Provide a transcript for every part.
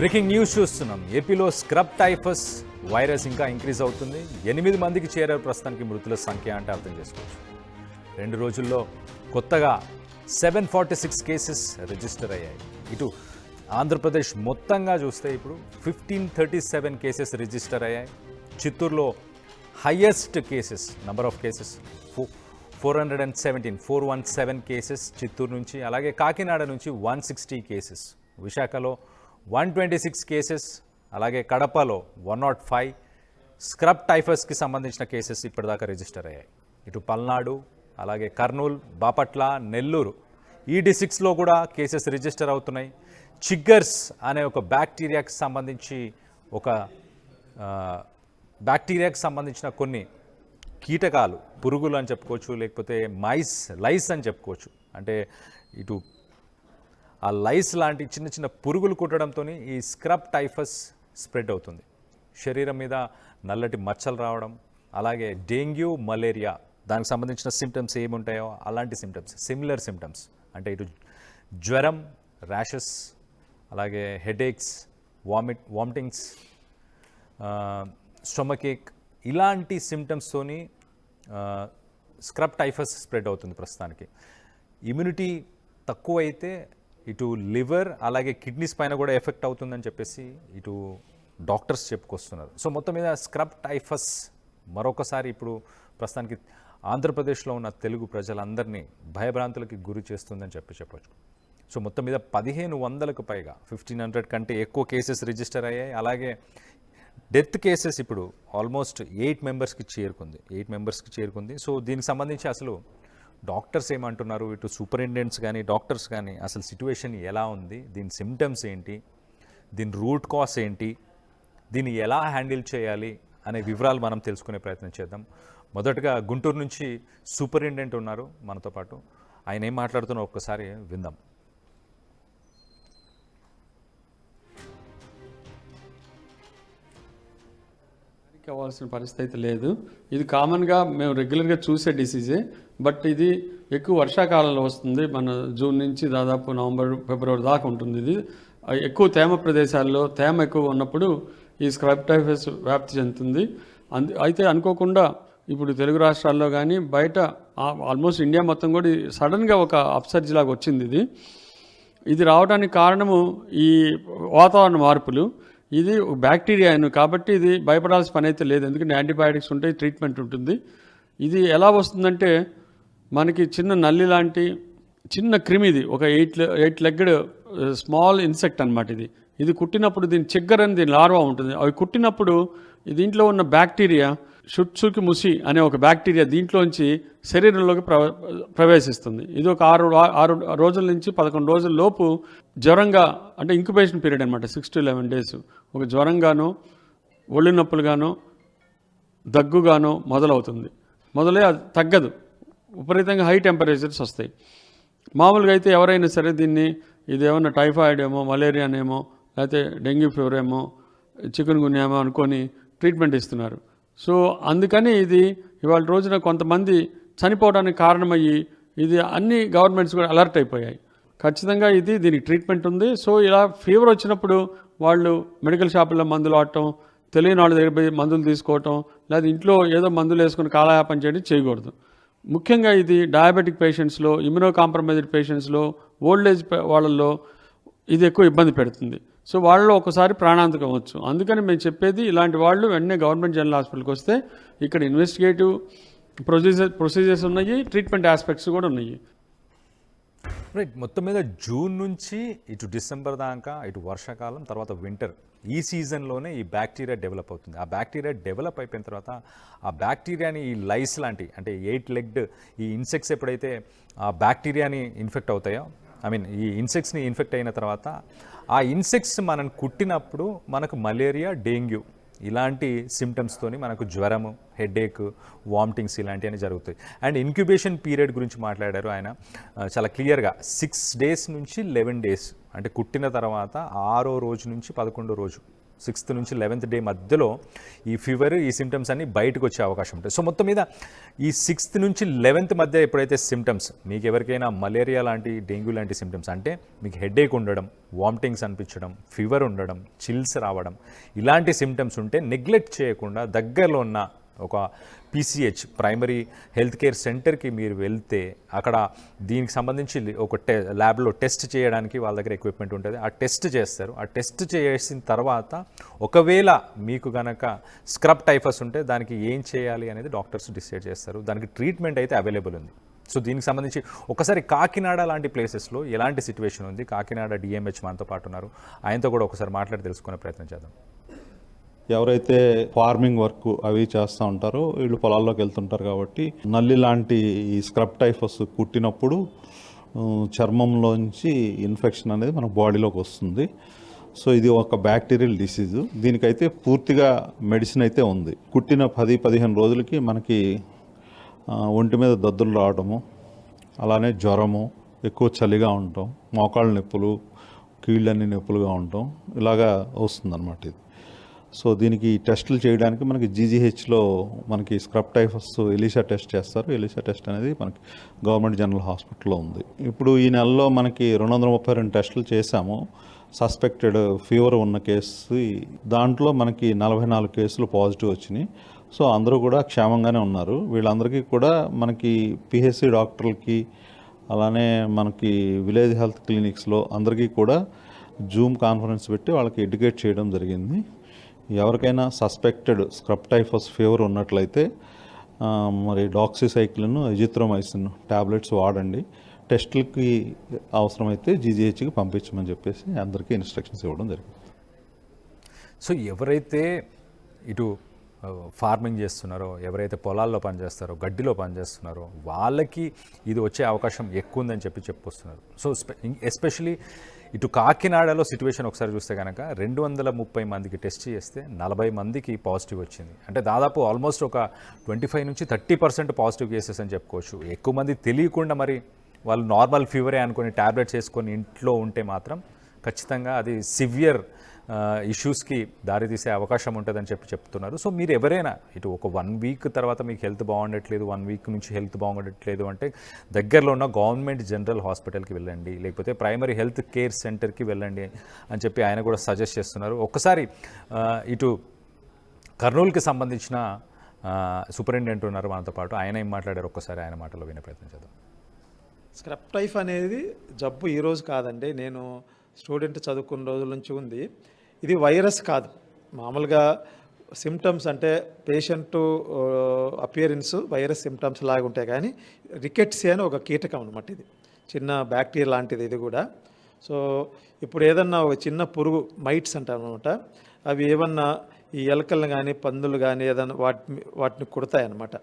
Breaking news చూస్తున్నాం. ఏపీలో scrub typhus virus ఇంకా ఇంక్రీజ్ అవుతుంది. 8 మందికి చేరారు ప్రస్తుతానికి మృతుల సంఖ్య అంటే అర్థం చేసుకోవచ్చు. 2 రోజుల్లో కొత్తగా 746 కేసెస్ రిజిస్టర్ అయ్యాయి. ఇటు ఆంధ్రప్రదేశ్ మొత్తంగా చూస్తే ఇప్పుడు 1537 కేసెస్ రిజిస్టర్ అయ్యాయి. చిత్తూరులో highest cases number of cases 417 cases Chittoor నుంచి. అలాగే కాకినాడ నుంచి 160 కేసెస్, విశాఖలో 126 కేసెస్, అలాగే కడపలో 105 స్క్రబ్ టైఫస్కి సంబంధించిన కేసెస్ ఇప్పటిదాకా రిజిస్టర్ అయ్యాయి. ఇటు పల్నాడు, అలాగే కర్నూలు, బాపట్ల, నెల్లూరు ఈ డిస్ట్రిక్ట్స్లో కూడా కేసెస్ రిజిస్టర్ అవుతున్నాయి. చిగ్గర్స్ అనే ఒక బ్యాక్టీరియాకి సంబంధించిన కొన్ని కీటకాలు, పురుగులు అని చెప్పుకోవచ్చు, లేకపోతే లైస్ అని చెప్పుకోవచ్చు. అంటే ఇటు ఆ లైస్ లాంటి చిన్న చిన్న పురుగులు కుట్టడంతో ఈ స్క్రబ్ టైఫస్ స్ప్రెడ్ అవుతుంది. శరీరం మీద నల్లటి మచ్చలు రావడం, అలాగే డెంగ్యూ, మలేరియా దానికి సంబంధించిన సిమ్టమ్స్ ఏముంటాయో అలాంటి సిమ్టమ్స్, సిమిలర్ సిమ్టమ్స్ అంటే ఇటు జ్వరం, ర్యాషెస్, అలాగే హెడేక్స్, వామిటింగ్స్, స్టొమక్ ఏక్ ఇలాంటి సిమ్టమ్స్తోని స్క్రబ్ టైఫస్ స్ప్రెడ్ అవుతుంది ప్రస్తుతానికి. ఇమ్యూనిటీ తక్కువైతే ఇటు లివర్ అలాగే కిడ్నీస్ పైన కూడా ఎఫెక్ట్ అవుతుందని చెప్పేసి ఇటు డాక్టర్స్ చెప్పుకొస్తున్నారు. సో మొత్తం మీద స్క్రబ్ టైఫస్ మరొకసారి ఇప్పుడు ప్రస్తుతానికి ఆంధ్రప్రదేశ్లో ఉన్న తెలుగు ప్రజలందరినీ భయభ్రాంతులకి గురి చేస్తుందని చెప్పవచ్చు. సో మొత్తం మీద 1500కు పైగా 1500 కంటే ఎక్కువ కేసెస్ రిజిస్టర్ అయ్యాయి. అలాగే డెత్ కేసెస్ ఇప్పుడు ఆల్మోస్ట్ 8 మెంబర్స్కి చేరుకుంది. సో దీనికి సంబంధించి అసలు డాక్టర్స్ ఏమంటున్నారు, ఇటు సూపరింటెండెంట్స్ కానీ డాక్టర్స్ కానీ అసలు సిట్యుయేషన్ ఎలా ఉంది, దీని సిమ్టమ్స్ ఏంటి, దీని రూట్ కాజ్ ఏంటి, దీన్ని ఎలా హ్యాండిల్ చేయాలి అనే వివరాలు మనం తెలుసుకునే ప్రయత్నం చేద్దాం. మొదటగా గుంటూరు నుంచి సూపరింటెండెంట్ ఉన్నారు మనతో పాటు. ఆయన ఏం మాట్లాడుతున్నారో ఒక్కసారి విందాం. అవ్వాల్సిన పరిస్థితి లేదు. ఇది కామన్గా మేము రెగ్యులర్గా చూసే డిసీజే. బట్ ఇది ఎక్కువ వర్షాకాలంలో వస్తుంది. మన జూన్ నుంచి దాదాపు నవంబర్, ఫిబ్రవరి దాకా ఉంటుంది. ఇది ఎక్కువ తేమ ప్రదేశాల్లో తేమ ఎక్కువ ఉన్నప్పుడు ఈ స్క్రబ్ టైఫస్ వ్యాప్తి చెందుతుంది. అయితే అనుకోకుండా ఇప్పుడు తెలుగు రాష్ట్రాల్లో కానీ బయట ఆల్మోస్ట్ ఇండియా మొత్తం కూడా సడన్గా ఒక అప్సర్జ్ లాగా వచ్చింది. ఇది రావడానికి కారణము ఈ వాతావరణ మార్పులు. ఇది బ్యాక్టీరియా కాబట్టి ఇది భయపడాల్సిన పని అయితే లేదు. ఎందుకంటే యాంటీబయాటిక్స్ ఉంటాయి, ట్రీట్మెంట్ ఉంటుంది. ఇది ఎలా వస్తుందంటే మనకి చిన్న నల్లి లాంటి చిన్న క్రిమి, ఇది ఒక 8 లెగ్గడ్ స్మాల్ ఇన్సెక్ట్ అనమాట. ఇది కుట్టినప్పుడు దీని చిగ్గర్ అని దీని లార్వా ఉంటుంది. అవి కుట్టినప్పుడు దీంట్లో ఉన్న బ్యాక్టీరియా షుట్సుకి ముసి అనే ఒక బ్యాక్టీరియా దీంట్లోంచి శరీరంలోకి ప్రవేశిస్తుంది. ఇది ఒక 6 రోజుల నుంచి 11 రోజుల లోపు జ్వరంగా, అంటే ఇంక్యుబేషన్ పీరియడ్ అనమాట, 6 to 11 days. ఒక జ్వరంగానో, ఒళ్ళు నొప్పులుగానో, దగ్గుగానో మొదలై అది తగ్గదు. విపరీతంగా హై టెంపరేచర్స్ వస్తాయి. మామూలుగా అయితే ఎవరైనా సరే దీన్ని ఇదేమన్నా టైఫాయిడ్ ఏమో, మలేరియానేమో, లేకపోతే డెంగ్యూ ఫీవర్ ఏమో, చికెన్ గున్యా ఏమో అనుకొని ట్రీట్మెంట్ ఇస్తున్నారు. సో అందుకని ఇది ఇవాళ రోజున కొంతమంది చనిపోవడానికి కారణమయ్యి ఇది అన్ని గవర్నమెంట్స్ కూడా అలర్ట్ అయిపోయాయి. ఖచ్చితంగా దీనికి ట్రీట్మెంట్ ఉంది. సో ఇలా ఫీవర్ వచ్చినప్పుడు వాళ్ళు మెడికల్ షాపుల్లో మందులు వాడటం, తెలియని వాళ్ళ దగ్గర పోయి మందులు తీసుకోవటం, లేదా ఇంట్లో ఏదో మందులు వేసుకుని కాలయాపన చేయకూడదు. ముఖ్యంగా ఇది డయాబెటిక్ పేషెంట్స్లో, ఇమ్యూనో కాంప్రమైజ్డ్ పేషెంట్స్లో, ఓల్డ్ ఏజ్ వాళ్ళల్లో ఇది ఎక్కువ ఇబ్బంది పెడుతుంది. సో వాళ్ళలో ఒకసారి ప్రాణాంతకం అవ్వచ్చు. అందుకని మేము చెప్పేది ఇలాంటి వాళ్ళు వెంటనే గవర్నమెంట్ జనరల్ హాస్పిటల్కి వస్తే ఇక్కడ ఇన్వెస్టిగేటివ్ ప్రొసీజర్స్ ఉన్నాయి, ట్రీట్మెంట్ ఆస్పెక్ట్స్ కూడా ఉన్నాయి. రైట్. మొత్తం మీద జూన్ నుంచి ఇటు డిసెంబర్ దాకా, ఇటు వర్షాకాలం, తర్వాత వింటర్, ఈ సీజన్లోనే ఈ బ్యాక్టీరియా డెవలప్ అవుతుంది. ఆ బ్యాక్టీరియా డెవలప్ అయిపోయిన తర్వాత ఆ బ్యాక్టీరియాని ఈ లైస్ లాంటి, అంటే 8 లెగ్డ్ ఈ ఇన్సెక్ట్స్ ఎప్పుడైతే ఆ బ్యాక్టీరియాని ఇన్ఫెక్ట్ అవుతాయో, ఈ ఇన్సెక్ట్స్ని ఇన్ఫెక్ట్ అయిన తర్వాత ఆ ఇన్సెక్ట్స్ మనం కుట్టినప్పుడు మనకు మలేరియా, డెంగ్యూ ఇలాంటి సిమ్టమ్స్తోని మనకు జ్వరము, హెడేక్, వామిటింగ్స్ ఇలాంటివన్నీ జరుగుతాయి. అండ్ ఇంక్యుబేషన్ పీరియడ్ గురించి మాట్లాడారు ఆయన చాలా క్లియర్గా. 6 days నుంచి 11 days, అంటే కుట్టిన తర్వాత 6వ రోజు నుంచి 11వ రోజు. 6th నుంచి 11th డే మధ్యలో ఈ ఫీవర్ ఈ సిమ్టమ్స్ అన్ని బయటకు వచ్చే అవకాశం ఉంటుంది. సో మొత్తం మీద ఈ 6th నుంచి 11th మధ్య ఎప్పుడైతే సిమ్టమ్స్ మీకు ఎవరికైనా మలేరియా లాంటి డెంగ్యూ లాంటి సిమ్టమ్స్ అంటే మీకు హెడేక్ ఉండడం, వామిటింగ్స్ అనిపించడం, ఫీవర్ ఉండడం, చిల్స్ రావడం ఇలాంటి సిమ్టమ్స్ ఉంటే నెగ్లెక్ట్ చేయకుండా దగ్గరలో ఉన్న ఒక PCH ప్రైమరీ హెల్త్ కేర్ సెంటర్కి మీరు వెళ్తే అక్కడ దీనికి సంబంధించి ఒక ల్యాబ్లో టెస్ట్ చేయడానికి వాళ్ళ దగ్గర ఎక్విప్మెంట్ ఉంటుంది. ఆ టెస్ట్ చేస్తారు. ఆ టెస్ట్ చేసిన తర్వాత ఒకవేళ మీకు కనుక స్క్రబ్ టైఫస్ ఉంటే దానికి ఏం చేయాలి అనేది డాక్టర్స్ డిసైడ్ చేస్తారు. దానికి ట్రీట్మెంట్ అయితే అవైలబుల్ ఉంది. సో దీనికి సంబంధించి ఒకసారి కాకినాడ లాంటి ప్లేసెస్లో ఎలాంటి సిచ్యువేషన్ ఉంది, కాకినాడ DMH మనతో పాటు ఉన్నారు, ఆయనతో కూడా ఒకసారి మాట్లాడి తెలుసుకునే ప్రయత్నం చేద్దాం. ఎవరైతే ఫార్మింగ్ వర్క్ అవి చేస్తూ ఉంటారో వీళ్ళు పొలాల్లోకి వెళ్తుంటారు కాబట్టి నల్లి లాంటి ఈ స్క్రబ్ టైఫస్ కుట్టినప్పుడు చర్మంలోంచి ఇన్ఫెక్షన్ అనేది మన బాడీలోకి వస్తుంది. సో ఇది ఒక బ్యాక్టీరియల్ డిసీజ్. దీనికైతే పూర్తిగా మెడిసిన్ అయితే ఉంది. కుట్టిన 10-15 రోజులకి మనకి ఒంటి మీద దద్దులు రావడము, అలానే జ్వరము, ఎక్కువ చలిగా ఉండటం, మోకాళ్ళ నొప్పులు, కీళ్ళన్ని నొప్పులుగా ఉండటం ఇలాగా వస్తుందన్నమాట ఇది. సో దీనికి టెస్టులు చేయడానికి మనకి GGHలో మనకి స్క్రబ్ టైఫస్ ఎలిసా టెస్ట్ చేస్తారు. ఎలిసా టెస్ట్ అనేది మనకి గవర్నమెంట్ జనరల్ హాస్పిటల్లో ఉంది. ఇప్పుడు ఈ నెలలో మనకి 232 టెస్టులు చేశాము. సస్పెక్టెడ్ ఫీవర్ ఉన్న కేసు దాంట్లో మనకి 44 కేసులు పాజిటివ్ వచ్చినాయి. సో అందరూ కూడా క్షేమంగానే ఉన్నారు. వీళ్ళందరికీ కూడా మనకి PHC డాక్టర్లకి అలానే మనకి విలేజ్ హెల్త్ క్లినిక్స్లో అందరికీ కూడా జూమ్ కాన్ఫరెన్స్ పెట్టి వాళ్ళకి ఎడ్యుకేట్ చేయడం జరిగింది. ఎవరికైనా సస్పెక్టెడ్ స్క్రబ్ టైఫస్ ఫీవర్ ఉన్నట్లయితే మరి డాక్సిసైక్లిన్, ఎజిత్రోమైసిన్ టాబ్లెట్స్ వాడండి. టెస్టులకి అవసరమైతే GGHకి పంపించమని చెప్పేసి అందరికీ ఇన్స్ట్రక్షన్స్ ఇవ్వడం జరిగింది. సో ఎవరైతే ఇటు ఫార్మింగ్ చేస్తున్నారో, ఎవరైతే పొలాల్లో పనిచేస్తారో, గడ్డిలో పనిచేస్తున్నారో వాళ్ళకి ఇది వచ్చే అవకాశం ఎక్కువ ఉందని చెప్పొస్తున్నారు. సో ఎస్పెషలీ ఇటు కాకినాడలో సిచ్యువేషన్ ఒకసారి చూస్తే కనుక 230 మందికి టెస్ట్ చేస్తే 40 మందికి పాజిటివ్ వచ్చింది. అంటే దాదాపు ఆల్మోస్ట్ ఒక 25 నుంచి 30% పాజిటివ్ కేసెస్ అని చెప్పుకోవచ్చు. ఎక్కువ మంది తెలియకుండా మరి వాళ్ళు నార్మల్ ఫీవరే అనుకొని ట్యాబ్లెట్స్ వేసుకొని ఇంట్లో ఉంటే మాత్రం ఖచ్చితంగా అది సివియర్ ఇష్యూస్కి దారితీసే అవకాశం ఉంటుందని చెప్తున్నారు. సో మీరు ఎవరైనా ఇటు ఒక 1 వీక్ తర్వాత మీకు హెల్త్ బాగుండట్లేదు, 1 వీక్ నుంచి హెల్త్ బాగుండట్లేదు అంటే దగ్గరలో ఉన్న గవర్నమెంట్ జనరల్ హాస్పిటల్కి వెళ్ళండి, లేకపోతే ప్రైమరీ హెల్త్ కేర్ సెంటర్కి వెళ్ళండి అని చెప్పి ఆయన కూడా సజెస్ట్ చేస్తున్నారు. ఒక్కసారి ఇటు కర్నూలుకి సంబంధించిన సూపరింటెండెంట్ ఉన్నారు మనతో పాటు, ఆయన ఏం మాట్లాడారు ఒక్కసారి ఆయన మాటలో వినే ప్రయత్నం చేద్దాం. స్క్రబ్ టైఫ్ అనేది జబ్బు ఈరోజు కాదండి. నేను స్టూడెంట్ చదువుకున్న రోజుల నుంచి ఉంది. ఇది వైరస్ కాదు. మామూలుగా సిమ్టమ్స్ అంటే పేషెంట్ అపియరెన్స్ వైరస్ సిమ్టమ్స్ లాగా ఉంటాయి, కానీ రికెట్సీ అని ఒక కీటకం అనమాట. ఇది చిన్న బ్యాక్టీరియా లాంటిది ఇది కూడా. సో ఇప్పుడు ఏదన్నా ఒక చిన్న పురుగు మైట్స్ అంటారు అనమాట, అవి ఏమన్నా ఈ ఎలకలను కానీ పందులు కానీ ఏదన్నా వాటిని కుడతాయన్నమాట.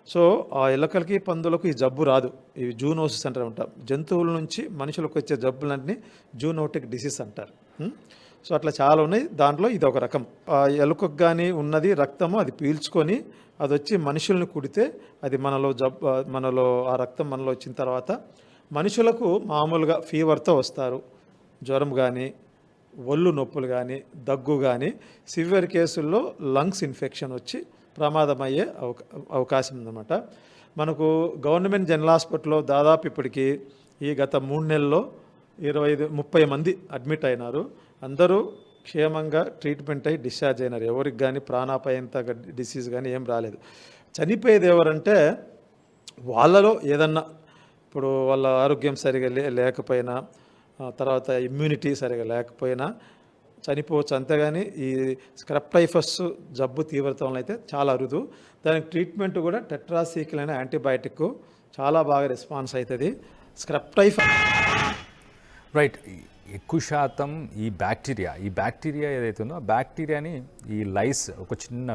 సో ఆ ఎలకలకి పందులకు ఈ జబ్బు రాదు. ఇవి జూనోసిస్ అంటారు అనమాట. జంతువుల నుంచి మనుషులకు వచ్చే జబ్బులన్నీ జూనోటిక్ డిసీజ్ అంటారు. సో అట్లా చాలా ఉన్నాయి. దాంట్లో ఇది ఒక రకం. ఆ ఎలుకకు కానీ ఉన్నది రక్తము, అది పీల్చుకొని అది వచ్చి మనుషుల్ని కుడితే అది మనలో ఆ రక్తం మనలో వచ్చిన తర్వాత మనుషులకు మామూలుగా ఫీవర్తో వస్తారు. జ్వరం కానీ, ఒళ్ళు నొప్పులు కానీ, దగ్గు కానీ, సివియర్ కేసుల్లో లంగ్స్ ఇన్ఫెక్షన్ వచ్చి ప్రమాదమయ్యే అవకాశం ఉందన్నమాట. మనకు గవర్నమెంట్ జనరల్ హాస్పిటల్లో దాదాపు ఇప్పటికీ ఈ గత 3 నెలల్లో 25-30 మంది అడ్మిట్ అయినారు. అందరూ క్షేమంగా ట్రీట్మెంట్ అయ్యి డిశ్చార్జ్ అయినారు. ఎవరికి కానీ ప్రాణాపాయంత డిసీజ్ కానీ ఏం రాలేదు. చనిపోయేది ఎవరంటే వాళ్ళలో ఏదన్నా ఇప్పుడు వాళ్ళ ఆరోగ్యం సరిగా లేకపోయినా, తర్వాత ఇమ్యూనిటీ సరిగా లేకపోయినా చనిపోవచ్చు. అంతేగాని ఈ స్క్రబ్ టైఫస్ జబ్బు తీవ్రత వల్ల అయితే చాలా అరుదు. దానికి ట్రీట్మెంట్ కూడా టెట్రాసైక్లిన్ అనే యాంటీబయాటిక్ చాలా బాగా రెస్పాన్స్ అవుతుంది. Scrub typhus right. ఎక్కువ శాతం ఈ బ్యాక్టీరియా ఏదైతే ఉందో ఆ బ్యాక్టీరియాని ఈ లైస్ ఒక చిన్న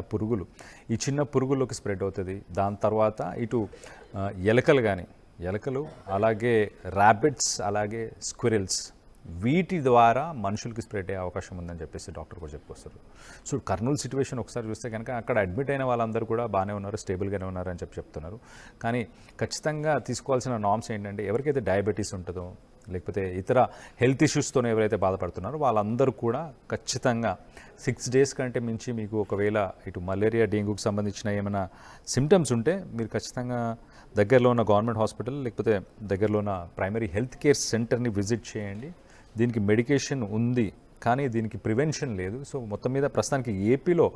పురుగుల్లోకి స్ప్రెడ్ అవుతుంది. దాని తర్వాత ఇటు ఎలకలు అలాగే ర్యాబిట్స్ అలాగే స్క్విరిల్స్ వీటి ద్వారా మనుషులకి స్ప్రెడ్ అయ్యే అవకాశం ఉందని చెప్పేసి డాక్టర్ కూడా చెప్పుకొస్తారు. సో కర్నూలు సిచ్యువేషన్ ఒకసారి చూస్తే కనుక అక్కడ అడ్మిట్ అయిన వాళ్ళందరూ కూడా బాగానే ఉన్నారు, స్టేబుల్గానే ఉన్నారు అని చెప్తున్నారు. కానీ ఖచ్చితంగా తీసుకోవాల్సిన నార్మ్స్ ఏంటంటే ఎవరికైతే డయాబెటీస్ ఉంటుందో, లేకపోతే ఇతర హెల్త్ ఇష్యూస్తో ఎవరైతే బాధపడుతున్నారో వాళ్ళందరూ కూడా ఖచ్చితంగా 6 డేస్ కంటే మించి మీకు ఒకవేళ ఇటు మలేరియా డెంగ్యూకి సంబంధించిన ఏమైనా సిమ్టమ్స్ ఉంటే మీరు ఖచ్చితంగా దగ్గరలో ఉన్న గవర్నమెంట్ హాస్పిటల్ లేకపోతే దగ్గరలో ఉన్న ప్రైమరీ హెల్త్ కేర్ సెంటర్ని విజిట్ చేయండి. దీనికి మెడికేషన్ ఉంది కానీ దీనికి ప్రివెన్షన్ లేదు. సో మొత్తం మీద ప్రస్తుతానికి ఏపీలో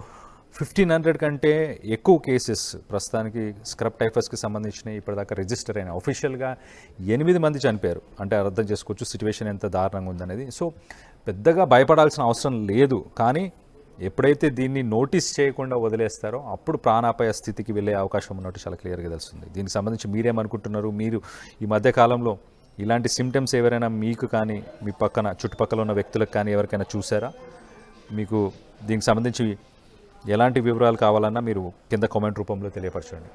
1500 కంటే ఎక్కువ కేసెస్ ప్రస్తుతానికి స్క్రబ్ టైఫస్కి సంబంధించిన ఇప్పటిదాకా రిజిస్టర్ అయిన అఫీషియల్గా 8 మంది చనిపోయారు. అంటే అర్థం చేసుకోవచ్చు సిచ్యువేషన్ ఎంత దారుణంగా ఉందనేది. సో పెద్దగా భయపడాల్సిన అవసరం లేదు, కానీ ఎప్పుడైతే దీన్ని నోటీస్ చేయకుండా వదిలేస్తారో అప్పుడు ప్రాణాపాయ స్థితికి వెళ్ళే అవకాశం ఉన్నట్టు చాలా క్లియర్గా తెలుస్తుంది. దీనికి సంబంధించి మీరేమనుకుంటున్నారు? మీరు ఈ మధ్యకాలంలో ఇలాంటి సిమ్టమ్స్ ఎవరైనా మీకు కానీ మీ పక్కన చుట్టుపక్కల ఉన్న వ్యక్తులకు కానీ ఎవరికైనా చూసారా? మీకు దీనికి సంబంధించి ఎలాంటి వివరాలు కావాలన్నా మీరు కింద కామెంట్ రూపంలో తెలియపరచండి.